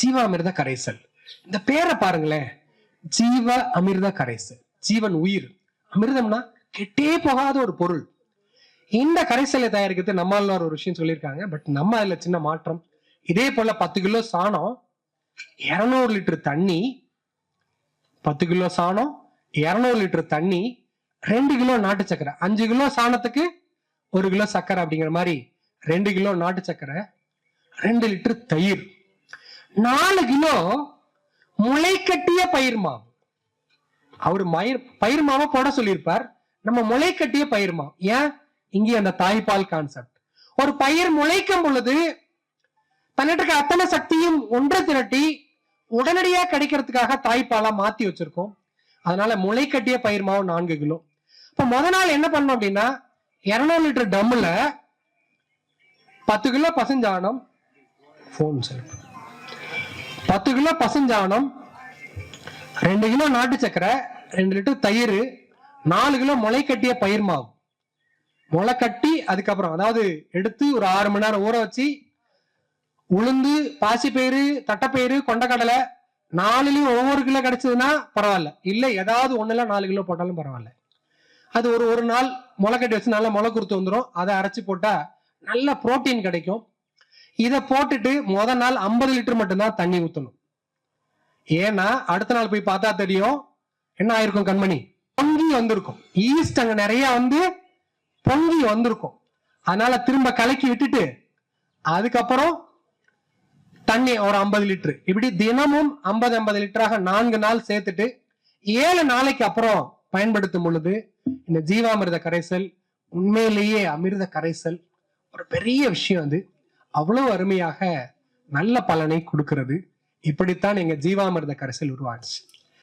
ஜீவாமிர்த கரைசல். இந்த பேரை பாருங்களேன், ஜீவ அமிர்த கரைசல். ஜீவன் உயிர், அமிர்தம்னா கெட்டே போகாத ஒரு பொருள். இந்த கரைசலை தயாரிக்கிறது நம்மால் ஒரு விஷயம் சொல்லியிருக்காங்க. பட் நம்ம அதுல சின்ன மாற்றம். இதே போல 10 கிலோ சாணம், 200 லிட்டர் தண்ணி, 10 கிலோ சாணம், 200 லிட்டர் தண்ணி, 2 கிலோ நாட்டு சக்கரை. 5 கிலோ சாணத்துக்கு 1 கிலோ சக்கரை அப்படிங்கிற மாதிரி 2 கிலோ நாட்டு சக்கரை, 2 லிட்டர் தயிர், 4 கிலோ முளைக்கட்டிய பயிர் மாவு. அவரு பயிர் மாவை போட சொல்லியிருப்பார், நம்ம முளைக்கட்டிய பயிர் மாவு. ஏன்? இங்கே அந்த தாய்ப்பால் கான்செப்ட். ஒரு பயிர் முளைக்கும் பொழுது தன்னிட்டு இருக்க அத்தனை சக்தியும் ஒன்று திரட்டி உடனடியா கிடைக்கிறதுக்காக தாய்ப்பாலா மாத்தி வச்சிருக்கோம். அதனால முளைக்கட்டிய பயிர் மாவு 4 கிலோ. இப்ப முத நாள் என்ன பண்ணோம் அப்படின்னா, 200 லிட்டர் டம்முல 10 கிலோ பசுஞ்சாணம், 10 கிலோ பசுஞ்சாணம், 2 கிலோ நாட்டு சக்கரை, 2 லிட்டர் தயிர், 4 கிலோ முளைக்கட்டிய பயிர் மாவு. முளை கட்டி அதுக்கப்புறம் அதாவது எடுத்து ஒரு 6 மணி நேரம் ஊற வச்சு, உளுந்து, பாசிப்பயிறு, தட்டைப்பயிறு, கொண்டக்கடலை 4லயும் ஒவ்வொரு கிலோ கிடைச்சதுன்னா பரவாயில்ல, இல்ல ஏதாவது ஒண்ணுல 4 கிலோ போட்டாலும் பரவாயில்ல. அது ஒரு நாள் முளை கட்டி வச்சு நல்லா முளை குறுத்து வந்துடும். அதை அரைச்சி போட்டா நல்ல புரோட்டீன் கிடைக்கும். இதை போட்டுட்டு முத நாள் 50 லிட்டர் மட்டும்தான் தண்ணி ஊற்றணும். ஏன்னா அடுத்த நாள் போய் பார்த்தா தெரியும் என்ன ஆயிருக்கும், கண்மணி பொங்கி வந்திருக்கும். ஈஸ்ட் அங்க நிறைய பொங்கி வந்திருக்கும். அதனால திரும்ப கலக்கி விட்டுட்டு அதுக்கப்புறம் தண்ணி ஒரு 50 லிட்டர், இப்படி தினமும் 50 லிட்டராக 4 நாள் சேர்த்துட்டு 7 நாளைக்கு அப்புறம் பயன்படுத்தும் பொழுது இந்த ஜீவாமிர்த கரைசல் உண்மையிலேயே அமிர்த கரைசல். ஒரு பெரிய விஷயம் அது. அவ்வளவு அருமையாக நல்ல பலனை கொடுக்கிறது. இப்படித்தான் எங்க ஜீவாமிர்த கரைசல் உருவாச்சு.